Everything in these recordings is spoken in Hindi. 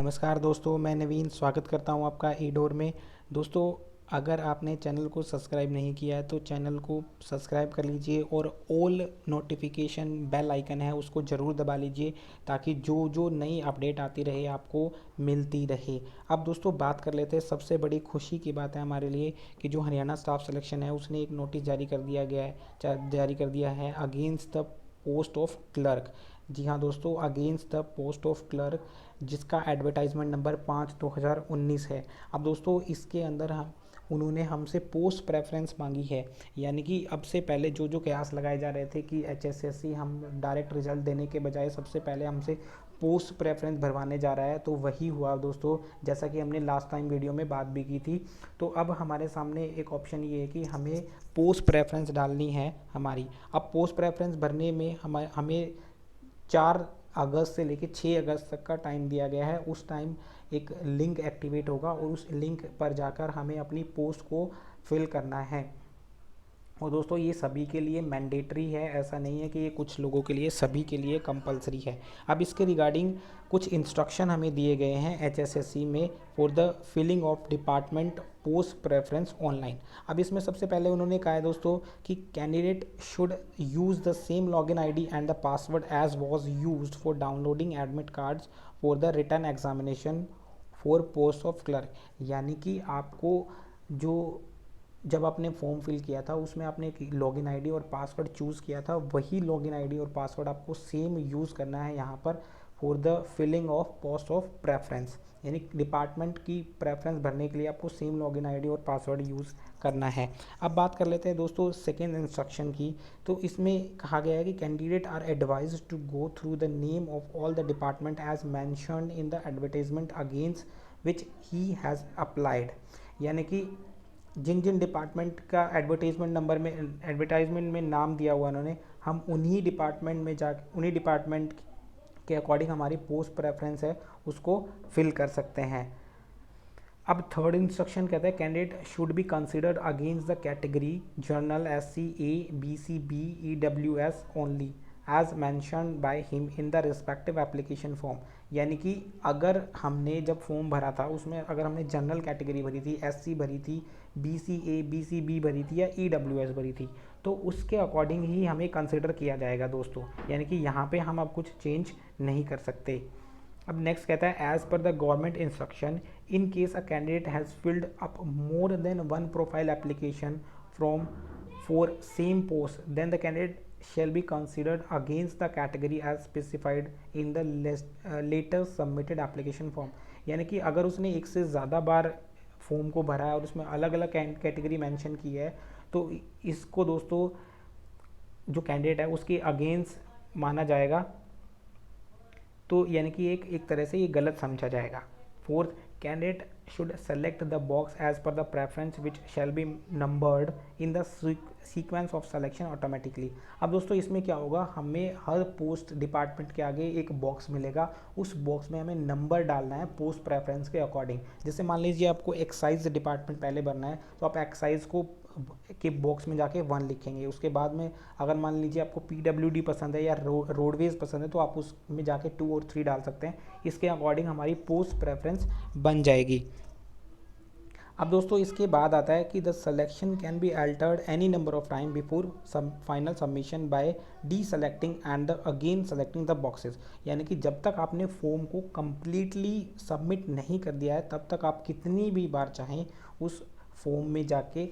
नमस्कार दोस्तों, मैं नवीन स्वागत करता हूं आपका ईडोर में। दोस्तों, अगर आपने चैनल को सब्सक्राइब नहीं किया है तो चैनल को सब्सक्राइब कर लीजिए और ऑल नोटिफिकेशन बेल आइकन है उसको ज़रूर दबा लीजिए ताकि जो जो नई अपडेट आती रहे आपको मिलती रहे। अब दोस्तों बात कर लेते हैं, सबसे बड़ी खुशी की बात है हमारे लिए कि जो हरियाणा स्टाफ सिलेक्शन है उसने एक नोटिस जारी कर दिया है against the post of clerk. जी हाँ दोस्तों, against the post of clerk, जिसका एडवर्टाइजमेंट नंबर 5/2019 है। अब दोस्तों इसके अंदर हम उन्होंने हमसे पोस्ट प्रेफरेंस मांगी है, यानी कि अब से पहले जो जो कयास लगाए जा रहे थे कि एचएसएससी हम डायरेक्ट रिजल्ट देने के बजाय सबसे पहले हमसे पोस्ट प्रेफरेंस भरवाने जा रहा है, तो वही हुआ दोस्तों, जैसा कि हमने लास्ट टाइम वीडियो में बात भी की थी। तो अब हमारे सामने एक ऑप्शन ये है कि हमें पोस्ट प्रेफरेंस डालनी है हमारी। अब पोस्ट प्रेफरेंस भरने में हमें 4 अगस्त से लेकर 6 अगस्त तक का टाइम दिया गया है। उस टाइम एक लिंक एक्टिवेट होगा और उस लिंक पर जाकर हमें अपनी पोस्ट को फिल करना है। और दोस्तों ये सभी के लिए मैंडेटरी है, ऐसा नहीं है कि ये कुछ लोगों के लिए, सभी के लिए कंपलसरी है। अब इसके रिगार्डिंग कुछ इंस्ट्रक्शन हमें दिए गए हैं एचएसएससी में for the filling of department post preference online. अब इसमें सबसे पहले उन्होंने कहा है दोस्तों कि candidate should use the same login ID and the password as was used for downloading admit cards for the written examination for post of clerk. यानी कि आपको जो जब आपने फॉर्म फिल किया था उसमें आपने एक लॉगिन आईडी और पासवर्ड चूज़ किया था, वही लॉगिन आईडी और पासवर्ड आपको सेम यूज़ करना है यहाँ पर for the filling of post of preference. यानी डिपार्टमेंट की प्रेफरेंस भरने के लिए आपको सेम लॉगिन आईडी और पासवर्ड यूज़ करना है। अब बात कर लेते हैं दोस्तों सेकेंड इंस्ट्रक्शन की। तो इसमें कहा गया है कि candidate are advise to go through the name of all the department as mentioned in the advertisement against which he has applied. यानी कि जिन जिन डिपार्टमेंट का एडवर्टाइजमेंट में नाम दिया हुआ उन्होंने, हम उन्हीं डिपार्टमेंट के अकॉर्डिंग हमारी पोस्ट प्रेफरेंस है उसको फिल कर सकते हैं। अब थर्ड इंस्ट्रक्शन कहता है candidate should be considered against the category general SC A BC B EWS only as mention by him in the respective application form. यानी कि अगर हमने जब फॉर्म भरा था उसमें अगर हमने जनरल कैटेगरी भरी थी, SC भरी थी, BC A BC B भरी थी या EWS भरी थी, तो उसके अकॉर्डिंग ही हमें कंसिडर किया जाएगा दोस्तों। यानी कि यहाँ पे हम अब कुछ चेंज नहीं कर सकते। अब नेक्स्ट कहता है as per the government instruction in case a candidate has filled up more than one profile application from for same post then the candidate shall be considered against the category as specified in the later submitted application form। यानी कि अगर उसने एक से ज़्यादा बार फॉर्म को भरा है और उसमें अलग अलग कैटेगरी मेंशन की है तो इसको दोस्तों जो कैंडिडेट है उसके अगेंस्ट माना जाएगा, तो यानी कि एक तरह से ये गलत समझा जाएगा। Fourth, candidate should select the box as per the preference which shall be numbered in the sequence of selection automatically. अब दोस्तों इसमें क्या होगा, हमें हर पोस्ट डिपार्टमेंट के आगे एक बॉक्स मिलेगा, उस बॉक्स में हमें नंबर डालना है पोस्ट प्रेफरेंस के अकॉर्डिंग। जैसे मान लीजिए आपको एक्साइज डिपार्टमेंट पहले भरना है तो आप एक्साइज को के बॉक्स में जाके 1 लिखेंगे। उसके बाद में अगर मान लीजिए आपको PWD पसंद है या रोडवेज पसंद है तो आप उसमें जाके 2 और 3 डाल सकते हैं। इसके अकॉर्डिंग हमारी पोस्ट प्रेफरेंस बन जाएगी। अब दोस्तों इसके बाद आता है कि the selection can be altered any number of time before final submission by deselecting and the again selecting the boxes. यानी कि जब तक आपने फॉर्म को कम्प्लीटली सबमिट नहीं कर दिया है तब तक आप कितनी भी बार चाहें उस फॉर्म में जाके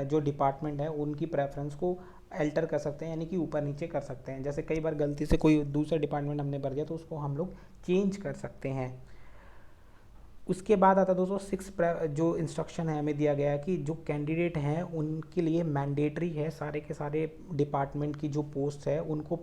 जो डिपार्टमेंट है उनकी प्रेफरेंस को अल्टर कर सकते हैं, यानी कि ऊपर नीचे कर सकते हैं। जैसे कई बार गलती से कोई दूसरा डिपार्टमेंट हमने भर दिया तो उसको हम लोग चेंज कर सकते हैं। उसके बाद आता है दोस्तों 6 जो इंस्ट्रक्शन है हमें दिया गया है कि जो कैंडिडेट हैं उनके लिए मैंडेटरी है सारे के सारे डिपार्टमेंट की जो पोस्ट है उनको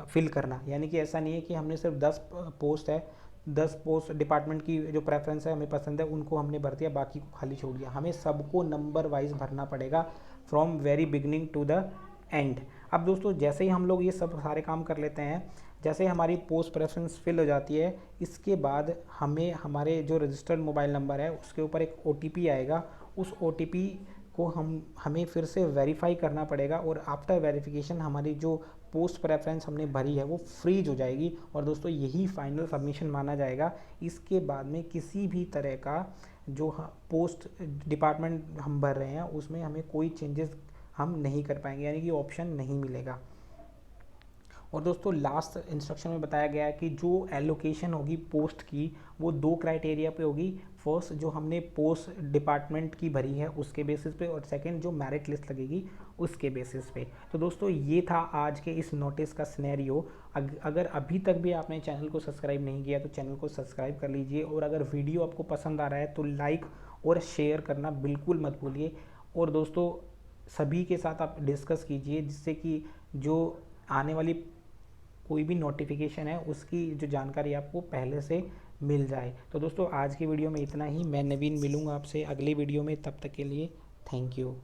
फिल करना। यानी कि ऐसा नहीं है कि हमने सिर्फ 10 पोस्ट है, 10 पोस्ट डिपार्टमेंट की जो प्रेफरेंस है हमें पसंद है उनको हमने भर दिया, बाकी को खाली छोड़ दिया। हमें सबको नंबर वाइज भरना पड़ेगा from very beginning to the end. अब दोस्तों जैसे ही हम लोग ये सब सारे काम कर लेते हैं, जैसे हमारी पोस्ट प्रेफरेंस फिल हो जाती है, इसके बाद हमें हमारे जो रजिस्टर्ड मोबाइल नंबर है उसके ऊपर एक OTP आएगा। उस OTP को हमें फिर से वेरीफाई करना पड़ेगा और आफ्टर वेरिफिकेशन हमारी जो पोस्ट प्रेफरेंस हमने भरी है वो फ्रीज हो जाएगी और दोस्तों यही फाइनल सबमिशन माना जाएगा। इसके बाद में किसी भी तरह का जो पोस्ट डिपार्टमेंट हम भर रहे हैं उसमें हमें कोई चेंजेस हम नहीं कर पाएंगे, यानी कि ऑप्शन नहीं मिलेगा। और दोस्तों लास्ट इंस्ट्रक्शन में बताया गया है कि जो एलोकेशन होगी पोस्ट की वो 2 क्राइटेरिया पे होगी। फर्स्ट जो हमने पोस्ट डिपार्टमेंट की भरी है उसके बेसिस पे, और सेकंड जो मेरिट लिस्ट लगेगी उसके बेसिस पे। तो दोस्तों ये था आज के इस नोटिस का सिनेरियो। अगर अभी तक भी आपने चैनल को सब्सक्राइब नहीं किया तो चैनल को सब्सक्राइब कर लीजिए, और अगर वीडियो आपको पसंद आ रहा है तो लाइक और शेयर करना बिल्कुल मत भूलिए। और दोस्तों सभी के साथ आप डिस्कस कीजिए, जिससे कि जो आने वाली कोई भी नोटिफिकेशन है उसकी जो जानकारी आपको पहले से मिल जाए। तो दोस्तों आज की वीडियो में इतना ही। मैं नवीन मिलूँगा आपसे अगली वीडियो में, तब तक के लिए थैंक यू।